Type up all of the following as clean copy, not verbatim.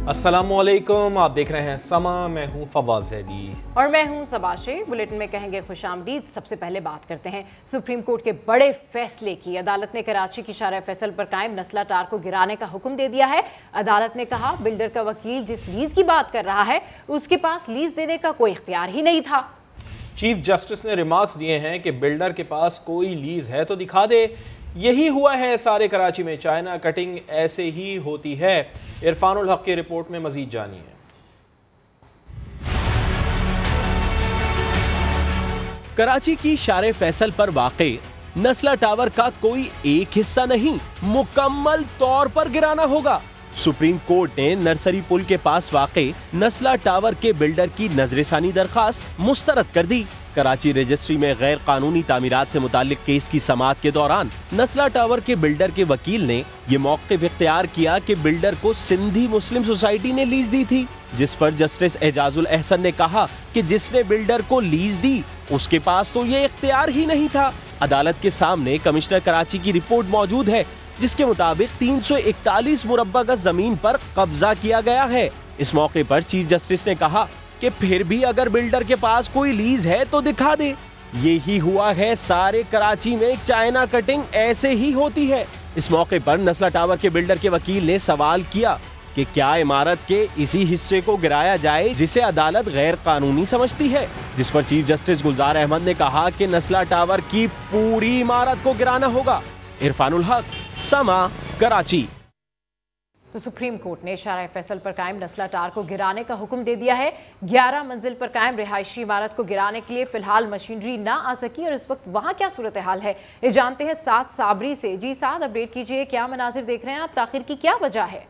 अस्सलामुअलैकुम, आप देख रहे हैं समा। मैं हूं फवाज ज़ैदी और मैं हूं सबाशे। बुलेटिन में कहेंगे खुशामदीद। सबसे पहले बात करते हैं सुप्रीम कोर्ट के बड़े फैसले की। अदालत ने कराची की शारा फैसल पर कायम नस्ला टार को गिराने का हुक्म दे दिया है। अदालत ने कहा, बिल्डर का वकील जिस लीज की बात कर रहा है उसके पास लीज देने का कोई इख्तियार ही नहीं था। चीफ जस्टिस ने रिमार्क्स दिए हैं कि बिल्डर के पास कोई लीज है तो दिखा दे। यही हुआ है सारे कराची में। चाइना कटिंग ऐसे ही होती है। इरफानुल हक की रिपोर्ट में मजीद जानिए। कराची की शारे फैसल पर वाक़े नस्ला टावर का कोई एक हिस्सा नहीं, मुकम्मल तौर पर गिराना होगा। सुप्रीम कोर्ट ने नर्सरी पुल के पास वाक़े नस्ला टावर के बिल्डर की नजरसानी दरखास्त मुस्तरद कर दी। कराची रजिस्ट्री में गैर कानूनी तामीरात से मुताल्लिक केस की समाअत के दौरान नस्ला टावर के बिल्डर के वकील ने ये मौक़िफ़ इख्तियार किया कि बिल्डर को सिंधी मुस्लिम सोसाइटी ने लीज दी थी, जिस पर जस्टिस एजाजुल एहसन ने कहा कि जिसने बिल्डर को लीज दी उसके पास तो ये इख्तियार ही नहीं था। अदालत के सामने कमिश्नर कराची की रिपोर्ट मौजूद है, जिसके मुताबिक 341 मुरब्बा गज जमीन पर कब्जा किया गया है। इस मौके पर चीफ जस्टिस ने कहा कि फिर भी अगर बिल्डर के पास कोई लीज है तो दिखा दे। यही हुआ है सारे कराची में। चाइना कटिंग ऐसे ही होती है। इस मौके पर नस्ला टावर के बिल्डर के वकील ने सवाल किया कि क्या इमारत के इसी हिस्से को गिराया जाए जिसे अदालत गैर कानूनी समझती है, जिस पर चीफ जस्टिस गुलजार अहमद ने कहा कि नस्ला टावर की पूरी इमारत को गिराना होगा। इरफानुल हक, समा, कराची। तो सुप्रीम कोर्ट ने शारा फैसल पर कायम नस्ला टार को गिराने का हुक्म दे दिया है। 11 मंजिल पर कायम रिहायशी इमारत को गिराने के लिए फिलहाल मशीनरी ना आ सकी। और इस वक्त वहां क्या सूरत हाल है, ये जानते हैं साद साबरी से। जी साद, अपडेट कीजिए, क्या मनाजिर देख रहे हैं आप, ताखिर की क्या वजह है?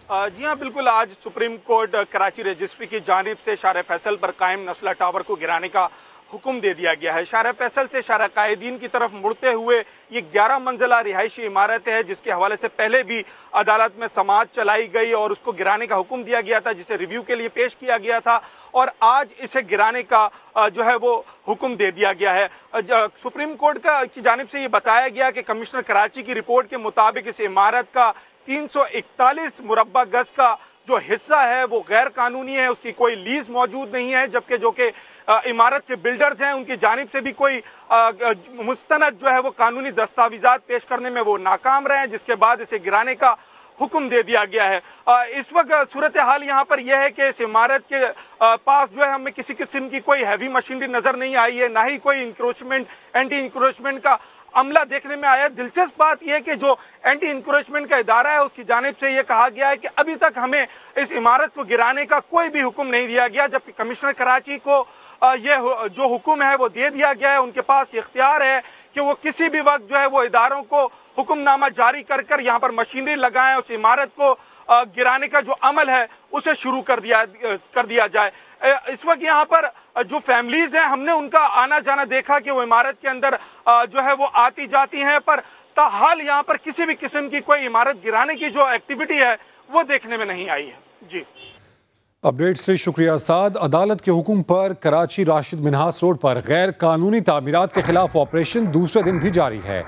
जी हाँ, बिल्कुल। आज सुप्रीम कोर्ट कराची रजिस्ट्री की जानिब से शारा फैसल पर कायम नस्ला टावर को गिराने का हुक्म दे दिया गया है। शारा फैसल से शारा कायदीन की तरफ मुड़ते हुए ये 11 मंजिला रिहायशी इमारत है, जिसके हवाले से पहले भी अदालत में समाअत चलाई गई और उसको गिराने का हुक्म दिया गया था, जिसे रिव्यू के लिए पेश किया गया था। और आज इसे गिराने का जो है वो हुक्म दे दिया गया है। सुप्रीम कोर्ट की जानिब से ये बताया गया कि कमिश्नर कराची की रिपोर्ट के मुताबिक इस इमारत का 341 मुरब्बा गज का जो हिस्सा है वो गैर कानूनी है, उसकी कोई लीज मौजूद नहीं है, जबकि जो कि इमारत के बिल्डर्स हैं उनकी जानिब से भी कोई मुस्तनद जो है वो कानूनी दस्तावेजात पेश करने में वो नाकाम रहे हैं, जिसके बाद इसे गिराने का हुक्म दे दिया गया है। इस वक्त सूरत हाल यहाँ पर यह है कि इस इमारत के पास जो है हमें किसी किस्म की कोई हैवी मशीनरी नजर नहीं आई है, ना ही कोई इंक्रोचमेंट एंटी इंक्रोचमेंट का अमला देखने में आया। दिलचस्प बात यह है कि जो एंटी इंक्रोचमेंट का इदारा है उसकी जानिब से यह कहा गया है कि अभी तक हमें इस इमारत को गिराने का कोई भी हुक्म नहीं दिया गया, जबकि कमिश्नर कराची को यह जो हुक्म है वो दे दिया गया है। उनके पास इख्तियार है कि वो किसी भी वक्त जो है वो इदारों को हुक्मनामा जारी कर कर यहाँ पर मशीनरी लगाएं, उस इमारत को गिराने का जो अमल है उसे शुरू कर दिया जाए। इस वक्त यहाँ पर जो फैमिलीज हैं हमने उनका आना जाना देखा कि वो इमारत के अंदर जो है वो आती जाती हैं, पर ताहाल यहाँ पर किसी भी किस्म की कोई इमारत गिराने की जो एक्टिविटी है वो देखने में नहीं आई है। जी, अपडेट्स के लिए शुक्रिया साद। अदालत के हुक्म पर कराची राशिद मिन्हास रोड पर गैर कानूनी तामीरात के खिलाफ ऑपरेशन दूसरे दिन भी जारी है।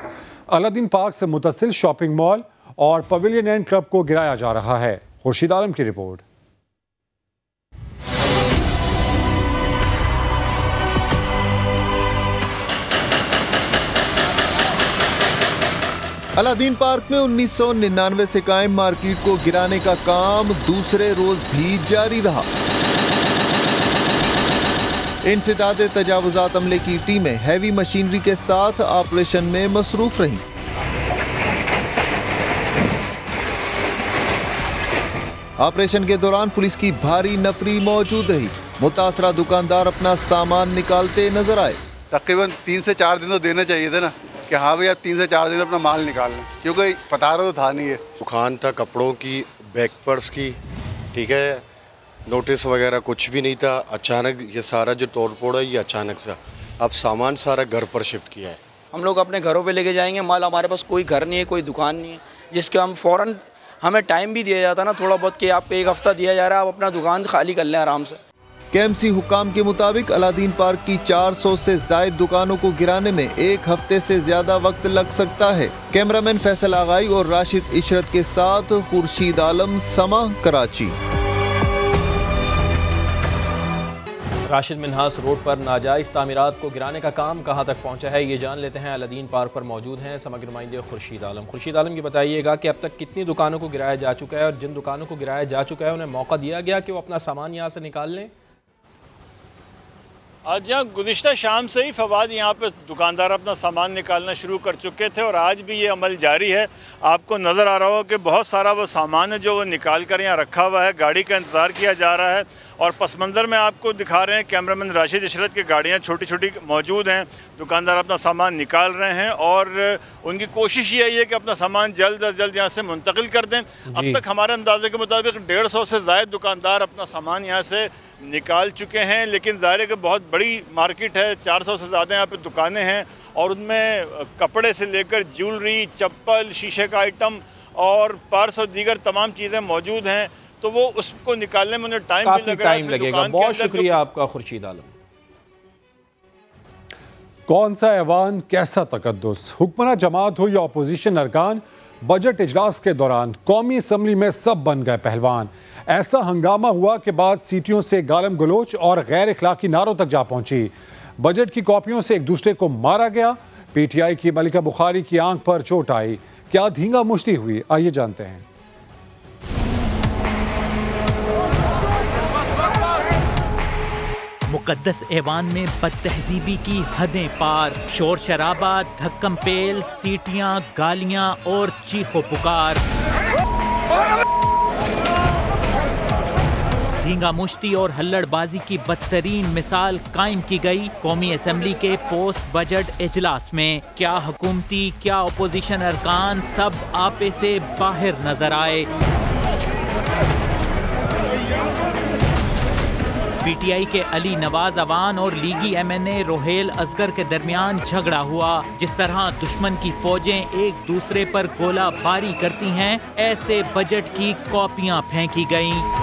अलादीन पार्क से मुतसिल शॉपिंग मॉल और पवेलियन एंड क्लब को गिराया जा रहा है। खुर्शीद आलम की रिपोर्ट। अलादीन पार्क में 1999 से कायम मार्केट को गिराने का काम दूसरे रोज भी जारी रहा। इंसदाद तजावुजात अमले की टीमें हैवी मशीनरी के साथ ऑपरेशन में मसरूफ रहीं। ऑपरेशन के दौरान पुलिस की भारी नफरी मौजूद रही। मुतासरा दुकानदार अपना सामान निकालते नजर आए। तकरीबन 3 से 4 दिन तो देने चाहिए थे ना कि हाँ भैया 3 से 4 दिन अपना माल निकाल लें, क्योंकि पता तो था नहीं है। दुकान था कपड़ों की, बैक पर्स की, ठीक है, नोटिस वगैरह कुछ भी नहीं था। अचानक ये सारा जो तोड़ फोड़ है ये अचानक से, अब सामान सारा घर पर शिफ्ट किया है। हम लोग अपने घरों पे लेके जाएंगे माल, हमारे पास कोई घर नहीं है, कोई दुकान नहीं है, जिसके हम फ़ौरन हमें टाइम भी दिया जाता ना थोड़ा बहुत कि आपको 1 हफ्ता दिया जा रहा है, आप अपना दुकान खाली कर लें आराम से। केएमसी हुक्काम के मुताबिक अलादीन पार्क की 400 से जायद दुकानों को गिराने में 1 हफ्ते से ज्यादा वक्त लग सकता है। कैमरामैन फैसल आगाई और राशिद इशरत के साथ खुर्शीद आलम, समा, कराची। राशिद मिन्हास रोड पर नाजायज़ तामीरात को गिराने का काम कहां तक पहुंचा है, ये जान लेते हैं। अलादीन पार्क पर मौजूद हैं समग्र नुमाइंदे खुर्शीद आलम। खुर्शीद आलम, ये बताइएगा कि अब तक कितनी दुकानों को गिराया जा चुका है और जिन दुकानों को गिराया जा चुका है उन्हें मौका दिया गया कि वो अपना सामान यहाँ से निकाल लें? आज यहाँ गुज़िश्ता शाम से ही फवाद यहाँ पे दुकानदार अपना सामान निकालना शुरू कर चुके थे और आज भी ये अमल जारी है। आपको नज़र आ रहा हो कि बहुत सारा वो सामान है जो वो निकाल कर यहाँ रखा हुआ है, गाड़ी का इंतज़ार किया जा रहा है। और पस मंज़र में आपको दिखा रहे हैं कैमरामैन राशिद इशरत की गाड़ियाँ छोटी छोटी मौजूद हैं। दुकानदार अपना सामान निकाल रहे हैं और उनकी कोशिश यही है कि अपना सामान जल्द अज जल्द यहाँ से मुंतकिल कर दें। अब तक हमारे अंदाजे के मुताबिक 150 से ज़ायद दुकानदार अपना सामान यहाँ से निकाल चुके हैं, लेकिन ज़ाहिर है कि बहुत बड़ी मार्केट है, 400 से ज़्यादा यहाँ पे दुकानें हैं और उनमें कपड़े से लेकर ज्वेलरी, चप्पल, शीशे का आइटम और पर्स और दीगर तमाम चीज़ें मौजूद हैं। तो वो उसको निकालने में उन्हें टाइम लगेगा। बहुत शुक्रिया आपका खुर्शीद आलम। कौन सा ऐवान, कैसा तकद्दुस, हुक्मरान जमात हो या अपोजिशन अरकान, बजट इजलास के दौरान कौमी असम्बली में सब बन गए पहलवान। ऐसा हंगामा हुआ कि बाद सीटियों से गालम गलोच और गैर इखलाकी नारों तक जा पहुंची। बजट की कॉपियों से एक दूसरे को मारा गया। पीटीआई की मलिका बुखारी की आंख पर चोट आई। क्या धींगा मुश्ती हुई, आइए जानते हैं। मुकद्दस ऐवान में बदतहजीबी की हदें पार, शोर शराबा, धक्कम पेल, सीटियां, गालियां और चीखो पुकार। झींगा मुश्ती और हल्लड़बाजी की बदतरीन मिसाल कायम की गई कौमी असम्बली के पोस्ट बजट इजलास में। क्या हुकूमती, क्या अपोजिशन अरकान सब आपे से बाहर नजर आए। पीटीआई के अली नवाज अवान और लीगी एमएनए रोहेल असगर के दरमियान झगड़ा हुआ। जिस तरह दुश्मन की फौजें एक दूसरे पर गोला बारी करती हैं, ऐसे बजट की कॉपियां फेंकी गईं।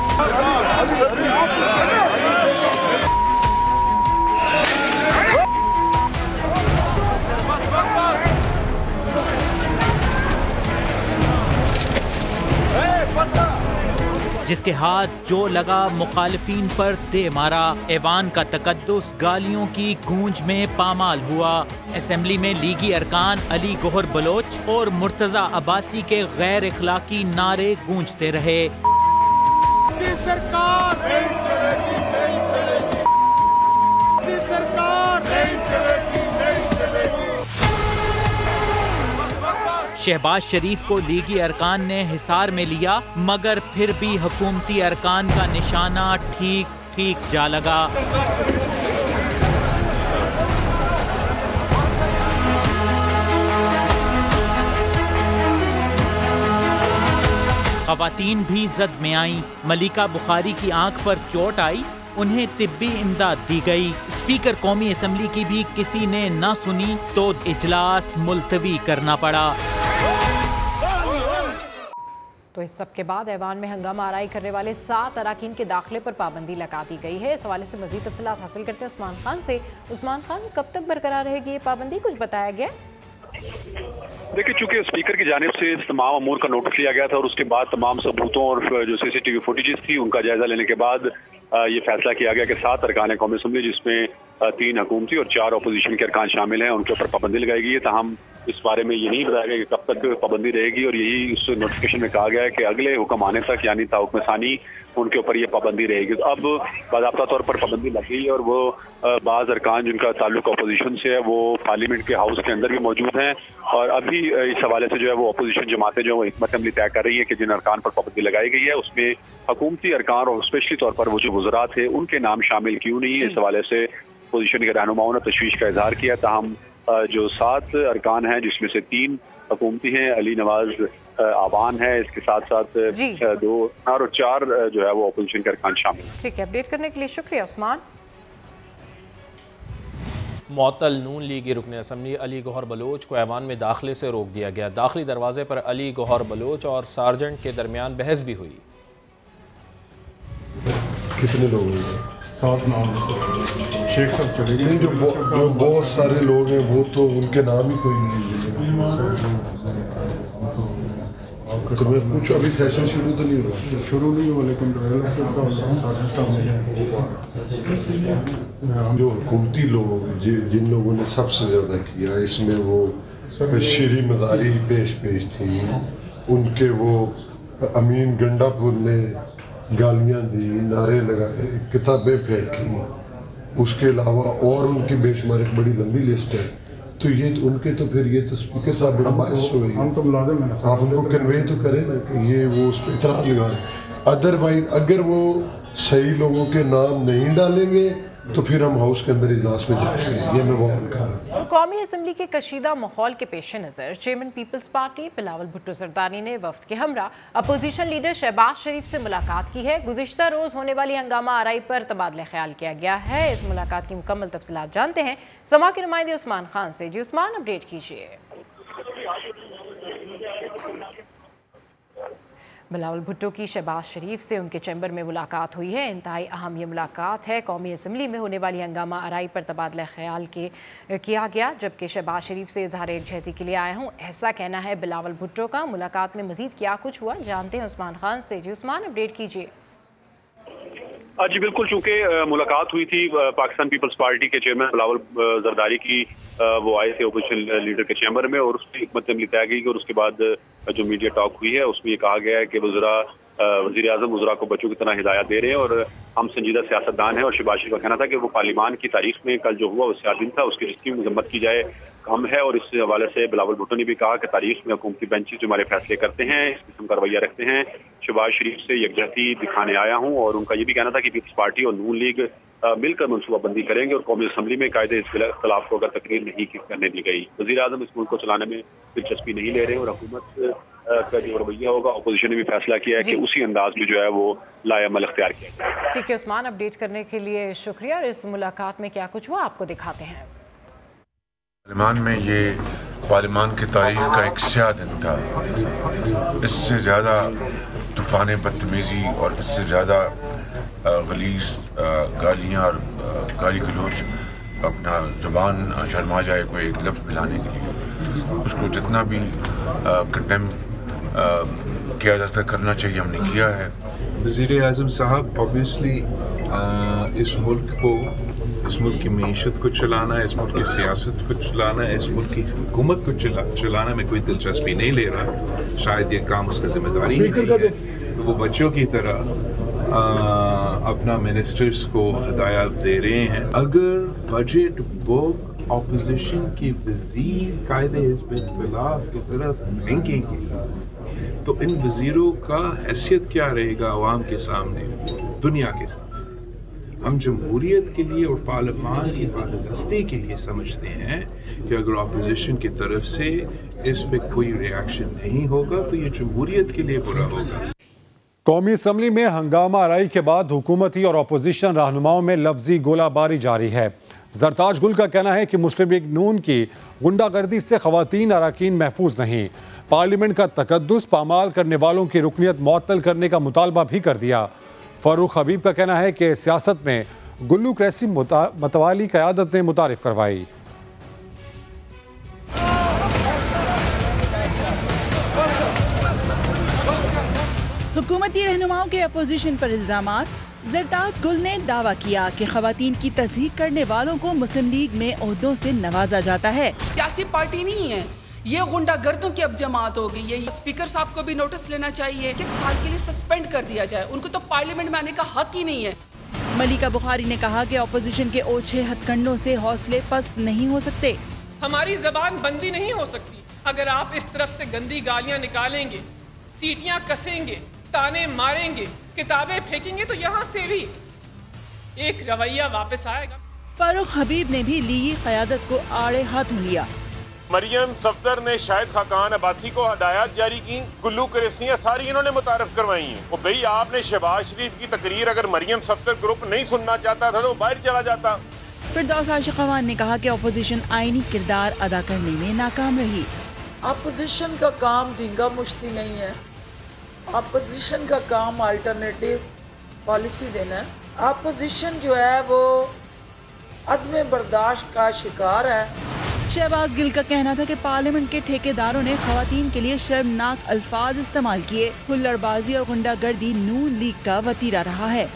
जिसके हाथ जो लगा मुखालिफिन पर दे मारा। ऐवान का तकद्दुस गालियों की गूंज में पामाल हुआ। असेंबली में लीगी अरकान अली गौहर बलोच और मुर्तजा अब्बासी के गैर इखलाकी नारे गूंजते रहे। शहबाज शरीफ को लीगी अरकान ने हिसार में लिया, मगर फिर भी हुकूमती अरकान का निशाना ठीक ठीक जा लगा। खवातीन भी जद में आईं। मलिका बुखारी की आंख पर चोट आई, उन्हें तिब्बी इमदाद दी गई। स्पीकर कौमी असम्बली की भी किसी ने न सुनी तो इजलास मुलतवी करना पड़ा। तो इस सब के बाद ऐवान में हंगामा आराई करने वाले 7 अराकीन के दाखिले पर पाबंदी लगा दी गई है। इस हवाले से मजीद तफसीलात हासिल करते हैं उस्मान खान से। उस्मान खान, कब तक बरकरार रहेगी ये पाबंदी, कुछ बताया गया? देखिए, चूंकि स्पीकर की जानिब से तमाम अमूर का नोटिस लिया गया था और उसके बाद तमाम सबूतों और जो सीसीटीवी फुटेजेस थी उनका जायजा लेने के बाद ये फैसला किया गया कि 7 अरकान कौमी असम्बली जिसमें 3 हुकूमती और 4 अपोजिशन के अरकान शामिल हैं, उनके ऊपर पाबंदी लगाई गई है। ताहम इस बारे में ये नहीं बताया गया कि कब तक पाबंदी रहेगी और यही उस नोटिफिकेशन में कहा गया है कि अगले हुक्म आने तक यानी ताहुक्म सानी उनके ऊपर ये पाबंदी रहेगी। तो अब बाज़ाब्ता तौर पर पाबंदी लग गई है और वो बाज़ अरकान जिनका ताल्लुक अपोजिशन से है वो पार्लियामेंट के हाउस के अंदर भी मौजूद हैं और अभी इस हवाले से जो है वो अपोजिशन जमातें जो है हिकमत अमली तय कर रही है कि जिन अरकान पर पाबंदी लगाई गई है उसमें हुकूमती अरकान और स्पेशली तौर पर वो जो वज़रा थे उनके नाम शामिल क्यों नहीं है। इस हवाले से अपोजिशन के रहनुमाओं ने तशवीश का इजहार किया। ताहम जो 7 अरकान हैं जिसमें से 3 हुकूमती हैं, अली नवाज आवान है, इसके साथ साथ 2 और 4 जो है वो अपोजिशन के अरकान शामिल हैं। ठीक है, अपडेट करने के लिए शुक्रिया उस्मान। मुअत्तल नून लीगी रुकन असम्बली अली गौहर बलोच को ऐवान में दाखिले से रोक दिया गया। दाखिली दरवाजे पर अली गौहर बलोच और सार्जेंट के दरमियान बहस भी हुई। कितने लोग हुए? 7 नाम शेख साहब चले गए। नहीं, जो बहुत सारे लोग हैं वो तो उनके नाम ही कोई नहीं। तो मैं कुछ अभी सेशन शुरू तो नहीं हुआ? शुरू नहीं हुआ, लेकिन जो हुकूमती लोग जिन लोगों ने सबसे ज़्यादा किया इसमें वो शरी मज़ारी पेश थी, उनके वो अमीन गंडापुर ने गालियाँ दी, नारे लगाए, किताबें फेंकी, उसके अलावा और उनकी बेशुमार एक बड़ी लंबी लिस्ट है। तो ये उनके तो फिर ये तो स्पीकर साहब बड़ा बायस हुए, हम तो मुलाजिम हैं, आप उनको कन्वे तो करें ना कि ये वो उस पर इतराज़ लगा रहे। अदरवाइज अगर वो सही लोगों के नाम नहीं डालेंगे तो फिर हम हाउस के अंदर इजलास में जाएंगे, ये मैं वार्न कर रहा हूं। कौमी असम्बली के कशीदा माहौल के पेश नज़र chairman Peoples Party Bilawal Bhutto Zardari ने वफ्द के हमरा अपोजिशन लीडर शहबाज शरीफ से मुलाकात की है। गुज़िश्ता रोज़ होने वाली हंगामा आराई पर तबादला ख्याल किया गया है। इस मुलाकात की मुकम्मल तफसीलात जानते हैं समा के नुमाइंदे उस्मान खान से। जी उस्मान, अपडेट कीजिए। बिलावल भुट्टो की शहबाज शरीफ से उनके चैम्बर में मुलाकात हुई है। इंतहाई अहम ये मुलाकात है। कौमी असम्बली में होने वाली हंगामा आराई पर तबादला ख्याल किया गया, जबकि शहबाज शरीफ से इजहार एकजहती के लिए आया हूँ, ऐसा कहना है बिलावल भुट्टो का। मुलाकात में मजीद क्या कुछ हुआ जानते हैं उस्मान खान से। जी उस्मान, अपडेट कीजिए। जी बिल्कुल, चूंकि मुलाकात हुई थी पाकिस्तान पीपल्स पार्टी के चेयरमैन बिलावल जरदारी की, वो आए थे अपोजिशन लीडर के चैम्बर में और उसकी हिकमत अमली तय गई और उसके बाद जो मीडिया टॉक हुई है उसमें ये कहा गया है कि वज़ीर आज़म वज़रा को बच्चों की तरह हिदायत दे रहे हैं और हम संजीदा सियासतदान हैं। और शहबाज शरीफ का कहना था कि वो पार्लियामान की तारीख में कल जो हुआ वो सियासी दिन था, उसकी जिसकी मजम्मत की जाए कम है। और इस हवाले से बिलावल भुट्टो ने भी कहा कि तारीख में हुकूमती बेंचेस जो हमारे फैसले करते हैं इस किस्म का रवैया रखते हैं। शहबाज शरीफ से यकजहती दिखाने आया हूँ और उनका ये भी कहना था कि पीपल्स पार्टी और नून लीग मिलकर मनसूबाबंदी करेंगे और कौमी असम्बली में कायदे इख्तिलाफ को अगर तकरीर नहीं करने दी गई। वज़ीर आज़म इस मुल्क को चलाने में दिलचस्पी नहीं ले रहे और हुकूमत का जो रवैया होगा अपोजिशन ने भी फैसला किया है कि उसी अंदाज में जो है वो लाएअमल अख्तियार किया जाए। ठीक है उस्मान, अपडेट करने के लिए शुक्रिया। इस मुलाकात में क्या कुछ हुआ आपको दिखाते हैं। पार्लियामान में ये पार्लियामान की तारीख का एक स्याह दिन था। इससे ज़्यादा तूफ़ान बदतमीज़ी और इससे ज़्यादा गलीज़ गालियाँ और गाली गलोच अपना ज़ुबान शर्मा जाए कोई एक लफ्ज़ मिलाने के लिए उसको जितना भी कंडेम किया जा सकता करना चाहिए हमने किया है। वज़ीर आज़म साहब ऑब्वियसली इस मुल्क को, इस मुल्क की मीशत को चलाना, इस मुल्क की सियासत को चलाना, इस मुल्क की हुकूमत को चलाने में कोई दिलचस्पी नहीं ले रहा। शायद ये काम उसकी जिम्मेदारी नहीं है, तो वो बच्चों की तरह अपना मिनिस्टर्स को हिदायत दे रहे हैं। अगर बजट बुक ऑपोजिशन की वज़ीर कायदे हिज़्ब इख्तिलाफ की तरफ फेंकेंगे तो इन वज़ीरों का हैसियत क्या रहेगा अवाम के सामने, दुनिया के सामने। हम जमहूरियत के लिए और पार्लियामान की बालादस्ती के लिए समझते हैं कि अगर अपोजिशन की तरफ से इस पर कोई रिएक्शन नहीं होगा तो ये जमहूरियत के लिए बुरा होगा। कौमी असम्बली में हंगामा आराई के बाद हुकूमती और अपोजिशन रहनुमाओं में लफ्जी गोलाबारी जारी है। जरताज गुल का कहना है कि मुस्लिम लीग नून की गुंडागर्दी से खवातीन अरकान महफूज नहीं। पार्लियामेंट का तकद्दुस पामाल करने वालों की रुकनियत मुअत्तल करने का मुतालबा भी कर दिया। फारूक हबीब का कहना है कि सियासत में गुल्लू क्रैसी मतवाली क़यादत ने मुतारिफ करवाई। हुकूमती रहनुमाओं के अपोजिशन पर इल्जामात। जरताज गुल ने दावा किया कि खवातीन की तस्दीक करने वालों को मुस्लिम लीग में ओहदों से नवाजा जाता है। सियासी पार्टी नहीं है ये, गुंडागर्दों की अब जमात हो गई है। स्पीकर साहब को भी नोटिस लेना चाहिए कि 1 साल के लिए सस्पेंड कर दिया जाए, उनको तो पार्लियामेंट में आने का हक ही नहीं है। मलिका बुखारी ने कहा कि अपोजिशन के ओछे हथकंडों से हौसले पस्त नहीं हो सकते। हमारी जबान बंदी नहीं हो सकती। अगर आप इस तरफ से गंदी गालियां निकालेंगे, सीटियां कसेंगे, ताने मारेंगे, किताबें फेंकेंगे तो यहाँ से भी एक रवैया वापस आएगा। फारूक हबीब ने भी लीगी क़यादत को आड़े हाथों लिया। मरियम सफदर ने शाहिद खाकान अब्बासी को हदायत जारी की, गुल्लू क्रैसियां सारी इन्होंने मुतारफ करवाई हैं। और भाई आपने शहबाज शरीफ की तकरीर अगर मरियम सफदर ग्रुप नहीं सुनना चाहता था तो बाहर चला जाता। फिरदौस आशिक अवान ने कहा कि अपोजिशन आईनी किरदार अदा करने में नाकाम रही। अपोजिशन का काम धींगा मुश्ती नहीं है। अपोजिशन का काम अल्टरनेटिव पॉलिसी देना है। अपोजिशन जो है वो अदम बर्दाश्त का शिकार है। शहबाज गिल का कहना था कि पार्लियामेंट के ठेकेदारों ने खवातीन के लिए शर्मनाक अल्फाज इस्तेमाल किए। हुल्लड़बाजी और गुंडागर्दी नून लीग का वतीरा रहा है।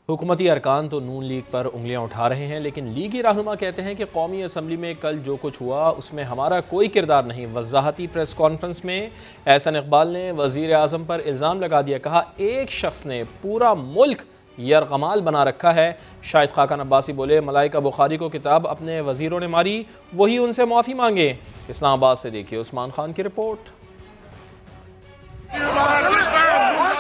हुकूमती अरकान तो नून लीग पर उंगलियां उठा रहे हैं, लेकिन लीगी रहनुमा कहते हैं कि कौमी असम्बली में कल जो कुछ हुआ उसमें हमारा कोई किरदार नहीं। वजाहती प्रेस कॉन्फ्रेंस में एहसन इकबाल ने वजीर आज़म पर इल्ज़ाम लगा दिया, कहा एक शख्स ने पूरा मुल्क यरगमाल बना रखा है। शाहिद खाकान अब्बासी बोले, मलाइका बुखारी को किताब अपने वजीरों ने मारी, वही उनसे माफ़ी मांगे। इस्लामाबाद से देखिए उस्मान खान की रिपोर्ट।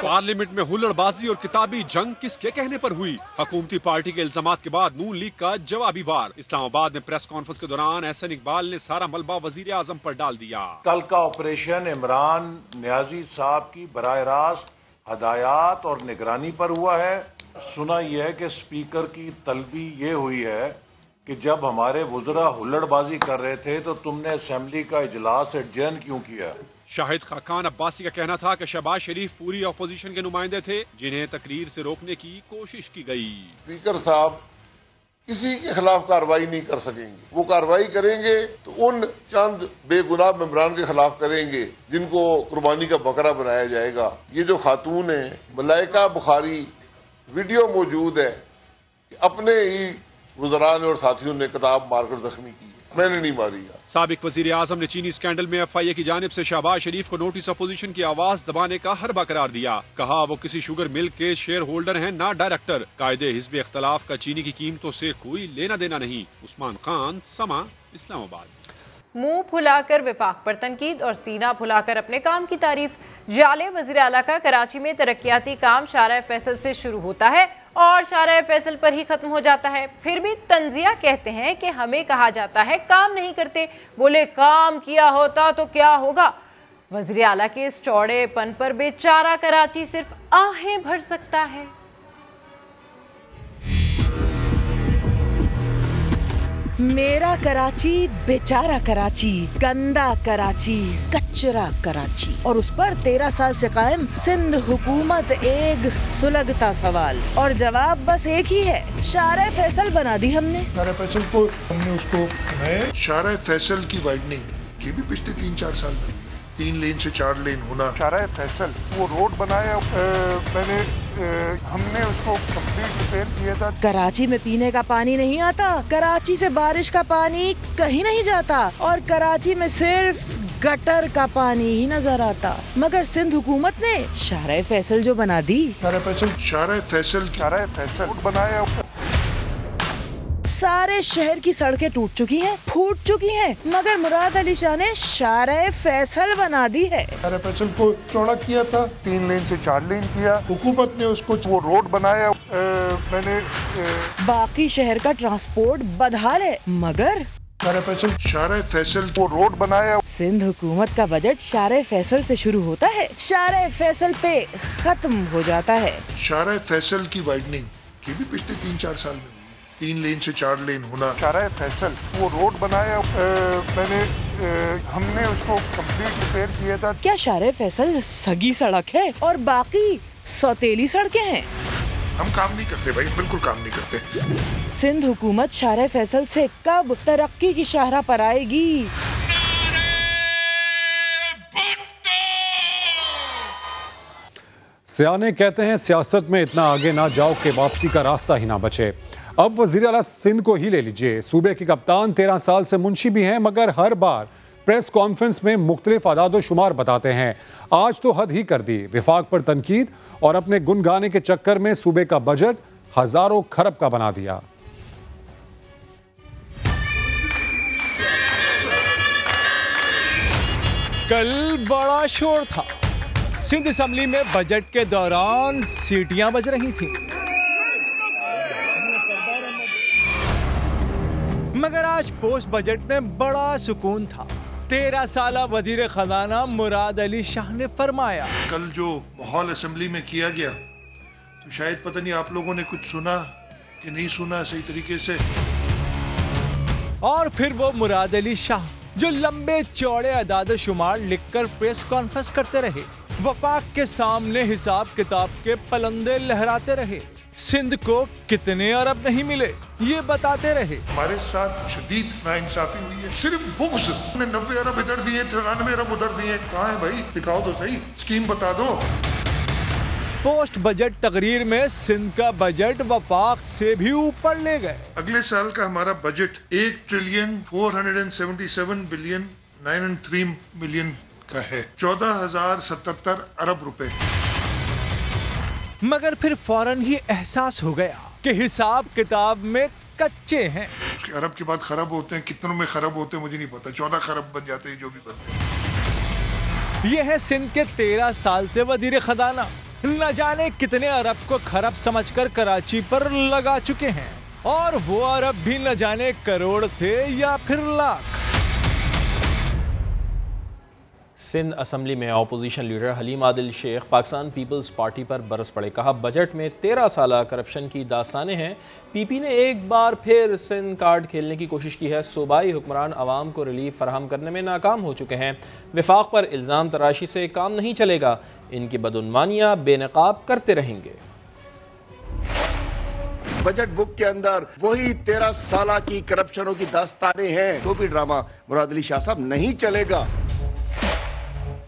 पार्लियामेंट में हुल्लड़बाजी और किताबी जंग किसके कहने पर हुई? हुकूमती पार्टी के इल्जामात के बाद नून लीग का जवाबी वार। इस्लामाबाद में प्रेस कॉन्फ्रेंस के दौरान एहसन इकबाल ने सारा मलबा वजीर आजम पर डाल दिया। कल का ऑपरेशन इमरान नियाजी साहब की बराह रास्त हदायत और निगरानी पर हुआ है। सुना यह है कि स्पीकर की तलबी ये हुई है कि जब हमारे वुज़रा हुल्लड़बाजी कर रहे थे तो तुमने असेंबली का इजलास एडजर्न क्यों किया? शाहिद खाकान अब्बासी का कहना था कि शहबाज शरीफ पूरी अपोजिशन के नुमाइंदे थे जिन्हें तकरीर से रोकने की कोशिश की गई। स्पीकर साहब किसी के खिलाफ कार्रवाई नहीं कर सकेंगे। वो कार्रवाई करेंगे तो उन चंद बेगुनाह मेंबरान के खिलाफ करेंगे जिनको कुर्बानी का बकरा बनाया जाएगा। ये जो खातून है मलाइका बुखारी, वीडियो मौजूद है कि अपने ही वज़रान और साथियों ने किताब मारकर जख्मी की, मैंने नहीं मारी है। साबिक वजीर आजम ने चीनी स्कैंडल में FIA की जानिब से शहबाज शरीफ को नोटिस अपोजिशन की आवाज दबाने का हरबा करार दिया। कहा वो किसी शुगर मिल के शेयर होल्डर हैं, ना डायरेक्टर। कायदे हिज़्ब इख्तलाफ का चीनी की कीमतों से कोई लेना देना नहीं। उस्मान खान, समा, इस्लामाबाद। मुंह फुलाकर विफाक पर तनकीद और सीना फुलाकर अपने काम की तारीफ। जाले वज़ीर आला का कराची में तरक्याती काम शारा फैसल से शुरू होता है और शारा फैसल पर ही खत्म हो जाता है। फिर भी तंजिया कहते हैं कि हमें कहा जाता है काम नहीं करते। बोले काम किया होता तो क्या होगा। वज़ीर आला के इस चौड़ेपन पर बेचारा कराची सिर्फ आहें भर सकता है। मेरा कराची बेचारा कराची, गंदा कराची, कचरा कराची, और उस पर 13 साल से कायम सिंध हुकूमत। एक सुलगता सवाल और जवाब बस एक ही है, शारा फैसल बना दी हमने। शारा फैसल को हमने उसको बनाया। शारा फैसल की वाइडनिंग ये भी पिछले 3-4 साल में 3 लेन से 4 लेन होना। शारा फैसल वो रोड बनाया, हमने उसको कंप्लीट रिपेयर किया था। कराची में पीने का पानी नहीं आता, कराची से बारिश का पानी कहीं नहीं जाता और कराची में सिर्फ गटर का पानी ही नजर आता। मगर सिंध हुकूमत ने शारा फैसल जो बना दी। शारा फैसल बनाया। सारे शहर की सड़कें टूट चुकी हैं, फूट चुकी हैं, मगर मुराद अली शाह ने शारा फैसल बना दी है। शारा फैसल को चौड़ा किया था, 3 लेन से 4 लेन किया। हुकूमत ने उसको वो रोड बनाया। मैंने बाकी शहर का ट्रांसपोर्ट बदहाल है, मगर शारा फैसल वो रोड बनाया। सिंध हुकूमत का बजट शारा फैसल से शुरू होता है, शारा फैसल पे खत्म हो जाता है। शारा फैसल की वाइडनिंग ये भी पिछले 3-4 साल में 3 लेन से 4 लेन होना। शारा फैसल वो रोड बनाया, हमने उसको कंप्लीट रिपेयर किया था। क्या शारा फैसल सगी सड़क है और बाकी सौतेली सड़कें हैं? हम काम नहीं करते भाई, बिल्कुल काम नहीं करते। सिंध हुकूमत शारा फैसल से कब तरक्की की शाहरा पर आएगी? सियाने कहते हैं सियासत में इतना आगे ना जाओ कि वापसी का रास्ता ही ना बचे। अब वज़ीर आला सिंध को ही ले लीजिए। सूबे के कप्तान 13 साल से मुंशी भी हैं, मगर हर बार प्रेस कॉन्फ्रेंस में मुख्तलिफ आदाद व शुमार बताते हैं। आज तो हद ही कर दी, विफाक पर तनकीद और अपने गुन गाने के चक्कर में सूबे का बजट हजारों खरब का बना दिया। कल बड़ा शोर था सिंध असेंबली में। बजट के दौरान सीटियां बज रही थीं, मगर आज पोस्ट बजट में बड़ा सुकून था। 13 साला वजीर खजाना मुराद अली शाह ने फरमाया, कल जो माहौल असेंबली में किया गया तो शायद पता नहीं आप लोगों ने कुछ सुना कि नहीं सुना सही तरीके से। और फिर वो मुराद अली शाह जो लंबे चौड़े अदाद शुमार लिखकर प्रेस कॉन्फ्रेंस करते रहे, वफाक के सामने हिसाब किताब के पलंदे लहराते रहे। सिंध को कितने अरब नहीं मिले ये बताते रहे। हमारे साथ शदीद नाइंसाफी हुई है, सिर्फ बुग्ज ने 90 अरब इधर दिए, 93 अरब उधर दिए। कहाँ है भाई, दिखाओ तो सही, स्कीम बता दो। पोस्ट बजट तकरीर में सिंध का बजट वफाक से भी ऊपर ले गए। अगले साल का हमारा बजट 1,477 बिलियन 903 मिलियन का है, 14,077 अरब रुपए। मगर फिर फौरन ही एहसास हो गया कि हिसाब किताब में कच्चे हैं। अरब के बाद खरब होते हैं, कितनों में खरब होते हैं मुझे नहीं पता, 14 खरब बन जाते हैं जो भी बनते हैं। ये है सिंध के 13 साल से वजीर खजाना, न जाने कितने अरब को खरब समझकर कराची पर लगा चुके हैं, और वो अरब भी न जाने करोड़ थे या फिर लाख। सिंध असम्बली में opposition leader Haleem Adil Sheikh Pakistan Peoples Party पर बरस पड़े। कहा बजट में 13 साला करप्शन की दास्तानें हैं। पीपी ने एक बार फिर सिंध कार्ड खेलने की कोशिश की है। सूबाई हुक्मरान आवाम को रिलीफ फराहम करने में नाकाम हो चुके हैं। विफाक पर इल्ज़ाम तराशी से काम नहीं चलेगा, इनकी बदउनवानियाँ बेनकाब करते रहेंगे। बजट बुक के अंदर वही 13 साल की करप्शनों की दास्तानें हैं। तो भी ड्रामा मुराद अली शाह साहब नहीं चलेगा।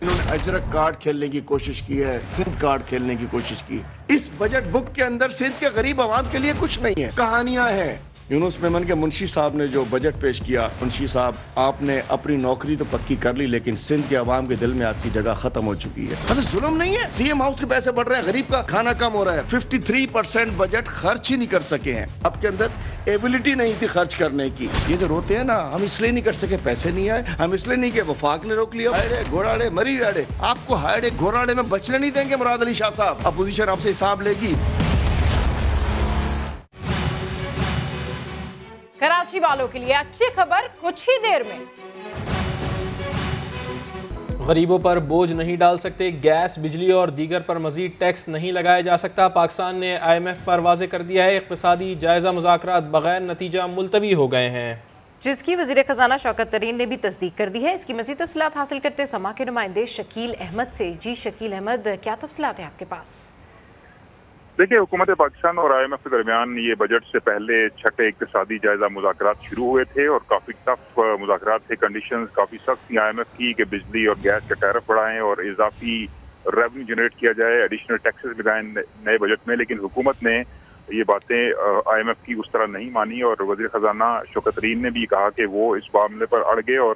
इन्होंने अजरक कार्ड खेलने की कोशिश की है, सिंध कार्ड खेलने की कोशिश की। इस बजट बुक के अंदर सिंध के गरीब आवाम के लिए कुछ नहीं है, कहानियां हैं। यूनुस मेमन के मुंशी साहब ने जो बजट पेश किया, मुंशी साहब आपने अपनी नौकरी तो पक्की कर ली, लेकिन सिंध के आवाम के दिल में आपकी जगह खत्म हो चुकी है। अरे जुल्म नहीं है, सीएम हाउस के पैसे बढ़ रहे हैं, गरीब का खाना कम हो रहा है। 53% बजट खर्च ही नहीं कर सके हैं। आपके अंदर एबिलिटी नहीं थी खर्च करने की। ये जो रोते हैं ना, हम इसलिए नहीं कर सके, पैसे नहीं आए, हम इसलिए नहीं किए, वफाक ने रोक लिया। हायरे घोड़ाड़े मरी जाड़े, आपको हायरे घोड़ाड़े में बचने नहीं देंगे मुराद अली शाह साहब। अपोजिशन आपसे हिसाब लेगी। कराची वालों के लिए अच्छी खबर कुछ ही देर में। गरीबों पर बोझ नहीं डाल सकते, गैस, बिजली और दीगर पर मजीद टैक्स नहीं लगाया जा सकता। पाकिस्तान ने IMF पर वाज़े कर दिया है, इक़्तिसादी जायज़ा मुज़ाकरात बगैर नतीजा मुलतवी हो गए हैं, जिसकी वज़ीर ख़ज़ाना शौकत तरीन ने भी तस्दीक कर दी है। इसकी मज़ीद तफ़सीलात हासिल करते समा के नुमाइंदे शकील अहमद से। जी शकील अहमद, क्या तफ़सीलात हैं आपके पास? देखिए, हुकूमत पाकिस्तान और IMF के दरमियान ये बजट से पहले छठे इक़्तिसादी जायजा मुज़ाकरात शुरू हुए थे और काफ़ी टफ मुज़ाकरात थे। कंडीशंस काफ़ी सख्त थी IMF की कि बिजली और गैस के टैरिफ बढ़ाएं और इजाफी रेवेन्यू जनरेट किया जाए, एडिशनल टैक्सेस लगाएं नए बजट में। लेकिन हुकूमत ने ये बातें IMF की उस तरह नहीं मानी और वज़ीर ख़ज़ाना शौकत तरीन ने भी कहा कि वो इस मामले पर अड़ गए और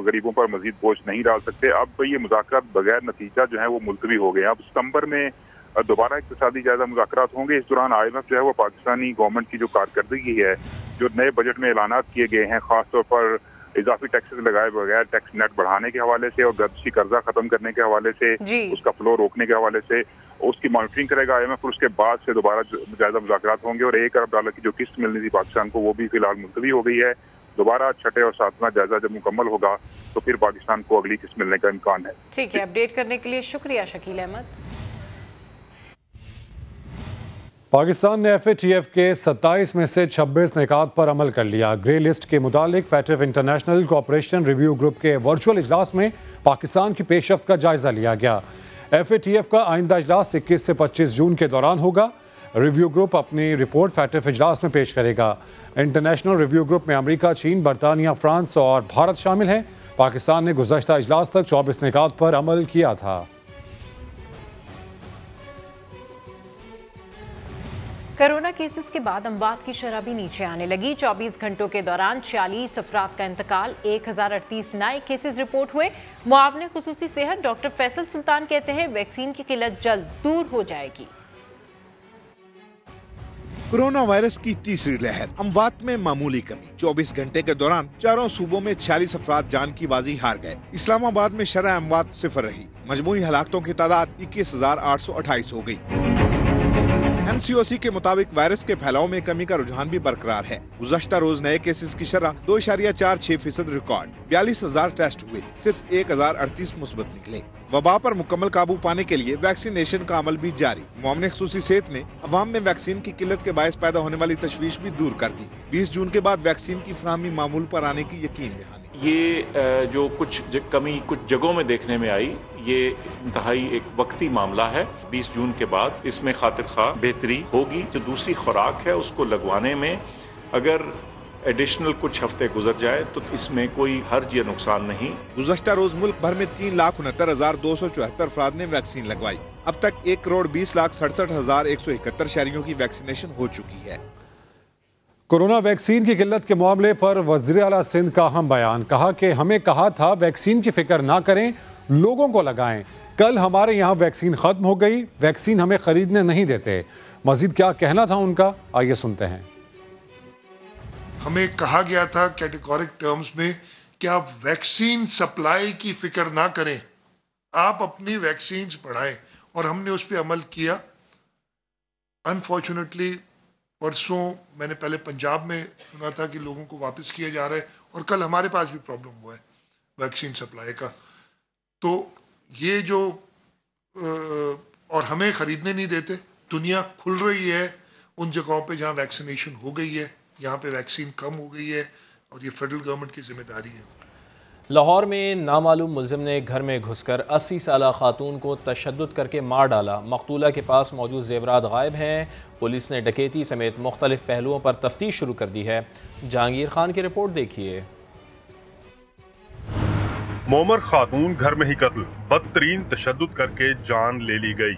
गरीबों पर मजीद बोझ नहीं डाल सकते। अब ये मुज़ाकरात बगैर नतीजा जो है वो मुलतवी हो गए। अब सितंबर में दोबारा इक़्तिसादी जायजा मुज़ाकरात होंगे। इस दौरान IMF जो है वो पाकिस्तानी गवर्नमेंट की जो कारकर्दगी है, जो नए बजट में ऐलानात किए गए हैं, खासतौर पर इजाफी टैक्सेस लगाए बगैर टैक्स नेट बढ़ाने के हवाले से और गर्दिशी कर्जा खत्म करने के हवाले से, उसका फ्लो रोकने के हवाले से, उसकी मॉनिटरिंग करेगा IMF और उसके बाद से दोबारा जायजा मुज़ाकरात होंगे। और $1 अरब की जो किस्त मिलनी थी पाकिस्तान को, वो भी फिलहाल मुलतवी हो गई है। दोबारा छठे और सातवां जायजा जब मुकम्मल होगा तो फिर पाकिस्तान को अगली किस्त मिलने का इम्कान है। ठीक है, अपडेट करने के लिए शुक्रिया शकील अहमद। पाकिस्तान ने FATF के 27 में से 26 निकात पर अमल कर लिया। ग्रे लिस्ट के मुतालिक FATF international cooperation review group के वर्चुअल इजलास में पाकिस्तान की पेशरफ्त का जायजा लिया गया। FATF का आइंदा इजलास 21 से 25 जून के दौरान होगा। रिव्यू ग्रुप अपनी रिपोर्ट FATF इजलास में पेश करेगा। इंटरनेशनल रिव्यू ग्रुप में अमेरिका, चीन, बरतानिया, फ्रांस और भारत शामिल हैं। पाकिस्तान ने गुज़श्ता इजलास तक 24 निकात पर अमल किया था। कोरोना केसेस के बाद अमवात की शरह भी नीचे आने लगी। 24 घंटों के दौरान 46 अफराद का इंतकाल, 1038 नए केसेस रिपोर्ट हुए। मुआवने खुसूसी सेहत डॉक्टर फैसल सुल्तान कहते हैं वैक्सीन की किल्लत जल्द दूर हो जाएगी। कोरोना वायरस की तीसरी लहर, अमवात में मामूली कमी। 24 घंटे के दौरान चारों सूबों में 46 अफराद जान की बाजी हार गए। इस्लामाबाद में शरह अमवात 0 रही। मजमूई हलाकतों की तादाद 21,828 हो गई। NCOC के मुताबिक वायरस के फैलाव में कमी का रुझान भी बरकरार है। गुज़श्ता रोज नए केसेस की शरह 2.46% रिकॉर्ड। 42,000 टेस्ट हुए, सिर्फ 1,038 मुस्बत निकले। वबा पर मुकम्मल काबू पाने के लिए वैक्सीनेशन का अमल भी जारी। मुआवने खुसूसी सेहत ने अवाम में वैक्सीन की किल्लत के बायस पैदा होने वाली तशवीश भी दूर कर दी। 20 जून के बाद वैक्सीन की फराहमी मामूल पर आने की यकीन दहानी। ये जो कुछ कमी कुछ जगहों में देखने में आई, ये इंतहाई एक वक्ती मामला है। 20 जून के बाद इसमें खातिर खा बेहतरी होगी। जो दूसरी खुराक है उसको लगवाने में अगर एडिशनल कुछ हफ्ते गुजर जाए तो इसमें कोई हर्ज या नुकसान नहीं। गुज़श्ता रोज मुल्क भर में 3,69,274 अफराद ने वैक्सीन लगवाई। अब तक 1,20,67,171 शहरियों की वैक्सीनेशन हो चुकी है। कोरोना वैक्सीन की किल्लत के मामले पर वज़ीर आला सिंध का अहम बयान। कहा कि हमें कहा था वैक्सीन की फिक्र ना करें, लोगों को लगाएं। कल हमारे यहाँ वैक्सीन खत्म हो गई, वैक्सीन हमें खरीदने नहीं देते। मजीद क्या कहना था उनका, आइए सुनते हैं। हमें कहा गया था कैटेगोरिक टर्म्स में कि आप वैक्सीन सप्लाई की फिक्र ना करें, आप अपनी वैक्सीन बढ़ाएं, और हमने उस पर अमल किया। अनफॉर्चुनेटली परसों मैंने पहले पंजाब में सुना था कि लोगों को वापस किया जा रहा है, और कल हमारे पास भी प्रॉब्लम हुआ है वैक्सीन सप्लाई का। तो ये जो और हमें ख़रीदने नहीं देते। दुनिया खुल रही है उन जगहों पे जहाँ वैक्सीनेशन हो गई है, यहाँ पे वैक्सीन कम हो गई है, और ये फेडरल गवर्नमेंट की जिम्मेदारी है। लाहौर में नामालूम मुलजिम ने घर में घुसकर 80 साला खातून को तशद्दुद करके मार डाला। मकतूला के पास मौजूद जेवरात गायब हैं। पुलिस ने डकैती समेत मुख्तलिफ पहलुओं पर तफ्तीश शुरू कर दी है। जहांगीर खान की रिपोर्ट देखिए। मोमर खातून घर में ही कत्ल, बदतरीन तशद्दुद करके जान ले ली गई।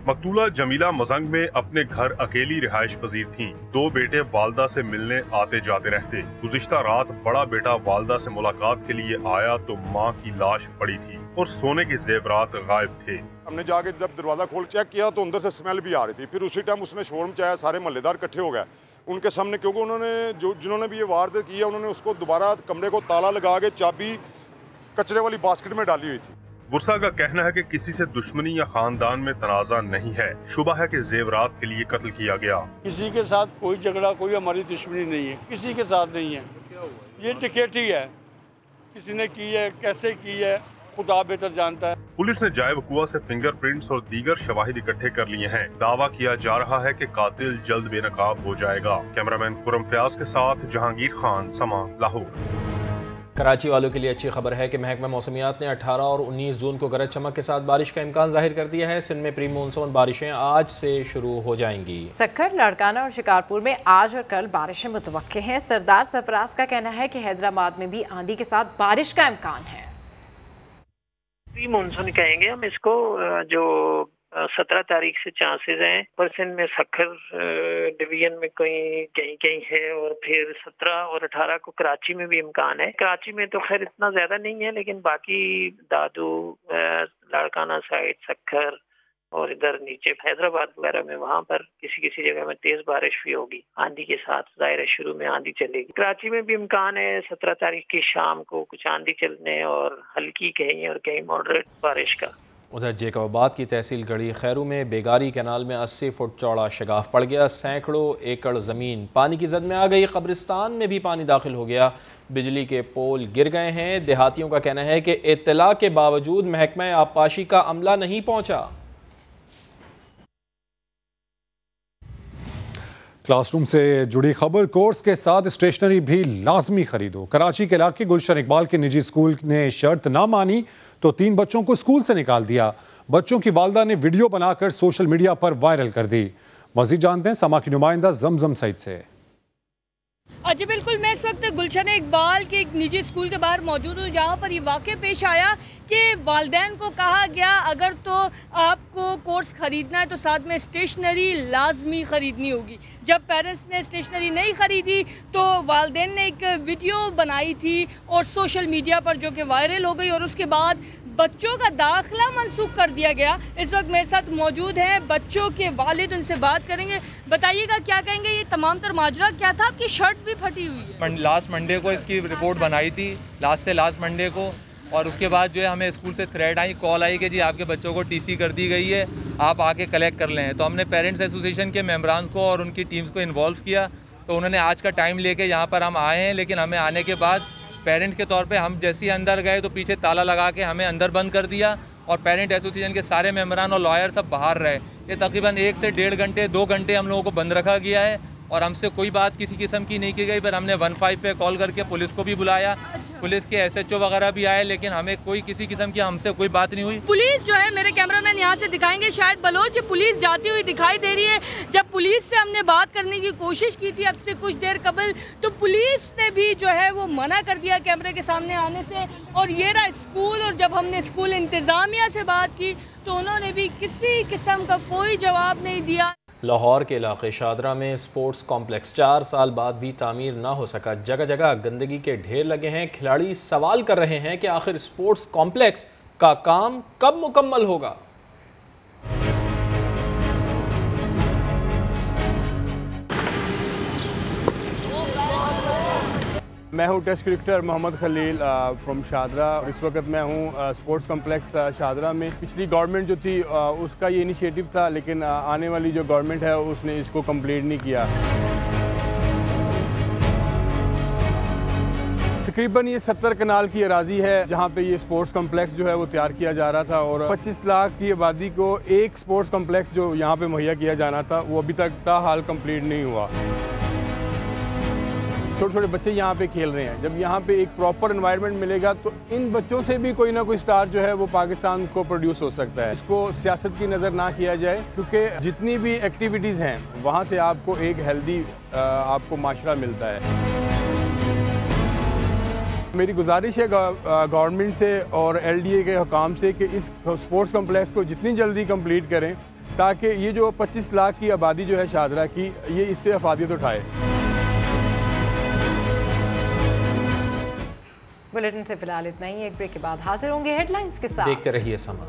मकतूला जमीला मजंग में अपने घर अकेली रिहाइश पजीर थीं। 2 बेटे वालदा से मिलने आते जाते रहते। गुज़िश्ता रात बड़ा बेटा वालदा से मुलाकात के लिए आया तो मां की लाश पड़ी थी और सोने के जेवरात गायब थे। हमने जाके जब दरवाजा खोल चेक किया तो अंदर से स्मेल भी आ रही थी। फिर उसी टाइम उसने शोर मचाया, सारे मोहल्लेदार इकट्ठे हो गए उनके सामने, क्योंकि उन्होंने जिन्होंने भी ये वारदात की है उन्होंने उसको दोबारा कमरे को ताला लगा के चाबी कचरे वाली बास्केट में डाली हुई थी। बुरसा का कहना है कि किसी से दुश्मनी या खानदान में तनाजा नहीं है। शुबा है कि जेवरात के लिए कत्ल किया गया। किसी के साथ कोई झगड़ा, कोई हमारी दुश्मनी नहीं है, किसी के साथ नहीं है। ये डकैती है, किसी ने की है, कैसे की है, खुदा बेहतर जानता है। पुलिस ने जाए वकुआ से फिंगरप्रिंट्स और दीगर शवाहिद इकट्ठे कर लिए हैं। दावा किया जा रहा है कि कातिल जल्द बेनकाब हो जाएगा। कैमरामैन खुरम फयाज के साथ जहांगीर खान, समा, लाहौर। कराची वालों के लिए अच्छी खबर है कि महकमा मौसमियात ने 18 और 19 जून को गरज चमक के साथ बारिश का इम्कान जाहिर कर दिया है। सिंध में प्री मानसून बारिशें आज से शुरू हो जाएंगी। सक्खर, लाड़काना और शिकारपुर में आज और कल बारिशें मुतवक्के हैं। सरदार सरफराज का कहना है कि हैदराबाद में भी आंधी के साथ बारिश का इम्कान है। प्री मानसून कहेंगे हम इसको, जो 17 तारीख से चांसेस हैं। परसेंट में सक्खर डिवीजन में कहीं कहीं है, और फिर 17 और 18 को कराची में भी इम्कान है। कराची में तो खैर इतना ज्यादा नहीं है, लेकिन बाकी दादू, लाड़काना साइड, सक्खर और इधर नीचे हैदराबाद वगैरह में वहाँ पर किसी किसी जगह में तेज बारिश भी होगी आंधी के साथ। जाहिर है शुरू में आंधी चलेगी। कराची में भी इम्कान है 17 तारीख की शाम को कुछ आंधी चलने और हल्की कहीं और कहीं मॉडरेट बारिश का। उधर जेकबाबाद की तहसील गढ़ी खैरू में बेगारी कैनाल में 80 फुट चौड़ा शगाफ पड़ गया। सैकड़ों एकड़ ज़मीन पानी की जद में आ गई। कब्रिस्तान में भी पानी दाखिल हो गया। बिजली के पोल गिर गए हैं। देहातियों का कहना है कि इत्तला के बावजूद महकमा आबपाशी का अमला नहीं पहुंचा। क्लासरूम से जुड़ी खबर, कोर्स के साथ स्टेशनरी भी लाजमी खरीदो। कराची के इलाके गुलशन इकबाल के निजी स्कूल ने शर्त ना मानी तो 3 बच्चों को स्कूल से निकाल दिया। बच्चों की वालदा ने वीडियो बनाकर सोशल मीडिया पर वायरल कर दी। मजीद जानते हैं समा की नुमाइंदा जमजम सईद से। जी बिल्कुल, मैं इस वक्त गुलशन इकबाल के एक निजी स्कूल के बाहर मौजूद हूँ, जहाँ पर ये वाक़या पेश आया कि वालिदैन को कहा गया अगर तो आपको कोर्स ख़रीदना है तो साथ में स्टेशनरी लाजमी ख़रीदनी होगी। जब पेरेंट्स ने स्टेशनरी नहीं ख़रीदी तो वालिदैन ने एक वीडियो बनाई थी और सोशल मीडिया पर जो कि वायरल हो गई, और उसके बाद बच्चों का दाखिला मनसूख कर दिया गया। इस वक्त मेरे साथ मौजूद हैं बच्चों के वालिद, उनसे बात करेंगे। बताइएगा क्या कहेंगे, ये तमाम तर माजरा क्या था? आपकी शर्ट भी फटी हुई है। लास्ट मंडे को इसकी रिपोर्ट बनाई थी, लास्ट मंडे को, और उसके बाद जो है हमें स्कूल से थ्रेड आई, कॉल आई कि जी आपके बच्चों को टीसी कर दी गई है, आप आके कलेक्ट कर लें। तो हमने पेरेंट्स एसोसिएशन के मेम्बरान को और उनकी टीम्स को इन्वॉल्व किया। तो उन्होंने आज का टाइम लेके यहाँ पर हम आए हैं, लेकिन हमें आने के बाद पेरेंट के तौर पे हम जैसे ही अंदर गए तो पीछे ताला लगा के हमें अंदर बंद कर दिया, और पेरेंट एसोसिएशन के सारे मेम्बरान और लॉयर सब बाहर रहे। ये तकरीबन 1 से 1.5 घंटे 2 घंटे हम लोगों को बंद रखा गया है, और हमसे कोई बात किसी किस्म की नहीं की गई। पर हमने 15 पे कॉल करके पुलिस को भी बुलाया। पुलिस के SHO वगैरह भी आए, लेकिन हमें कोई किसी किस्म की हमसे कोई बात नहीं हुई। पुलिस जो है, मेरे कैमरामैन यहाँ से दिखाएंगे, शायद बलोच पुलिस जाती हुई दिखाई दे रही है। जब पुलिस से हमने बात करने की कोशिश की थी अब से कुछ देर कबल, तो पुलिस ने भी जो है वो मना कर दिया कैमरे के सामने आने से। और ये रहा स्कूल, और जब हमने स्कूल इंतज़ामिया से बात की तो उन्होंने भी किसी किस्म का कोई जवाब नहीं दिया। लाहौर के इलाके शादरा में स्पोर्ट्स कॉम्प्लेक्स 4 साल बाद भी तामीर ना हो सका। जगह जगह गंदगी के ढेर लगे हैं। खिलाड़ी सवाल कर रहे हैं कि आखिर स्पोर्ट्स कॉम्प्लेक्स का काम कब मुकम्मल होगा। मैं हूं test cricketer Mohammad Khalil from Shahdara. इस वक्त मैं हूं स्पोर्ट्स कॉम्प्लेक्स शादरा में। पिछली गवर्नमेंट जो थी उसका ये इनिशिएटिव था, लेकिन आने वाली जो गवर्नमेंट है उसने इसको कंप्लीट नहीं किया। तकरीबन ये 70 कनाल की अराजी है जहाँ पे ये स्पोर्ट्स कॉम्प्लेक्स जो है वो तैयार किया जा रहा था, और 25 लाख की आबादी को एक स्पोर्ट्स कॉम्प्लेक्स जो यहाँ पे मुहैया किया जाना था वो अभी तक ताहाल कंप्लीट नहीं हुआ। छोटे छोटे बच्चे यहाँ पे खेल रहे हैं। जब यहाँ पे एक प्रॉपर एनवायरनमेंट मिलेगा तो इन बच्चों से भी कोई ना कोई स्टार जो है वो पाकिस्तान को प्रोड्यूस हो सकता है। इसको सियासत की नज़र ना किया जाए, क्योंकि जितनी भी एक्टिविटीज़ हैं वहाँ से आपको एक हेल्दी आपको माशरा मिलता है। मेरी गुजारिश है गवर्नमेंट से और LDA के हुकाम से कि इस स्पोर्ट्स कॉम्प्लेक्स को जितनी जल्दी कंप्लीट करें, ताकि ये जो 25 लाख की आबादी जो है शादरा की, ये इससे अफादियत उठाए। बुलेटिन से फिलहाल इतना ही। एक ब्रेक के बाद हाजिर होंगे हेडलाइंस के साथ। देखते रहिए समा।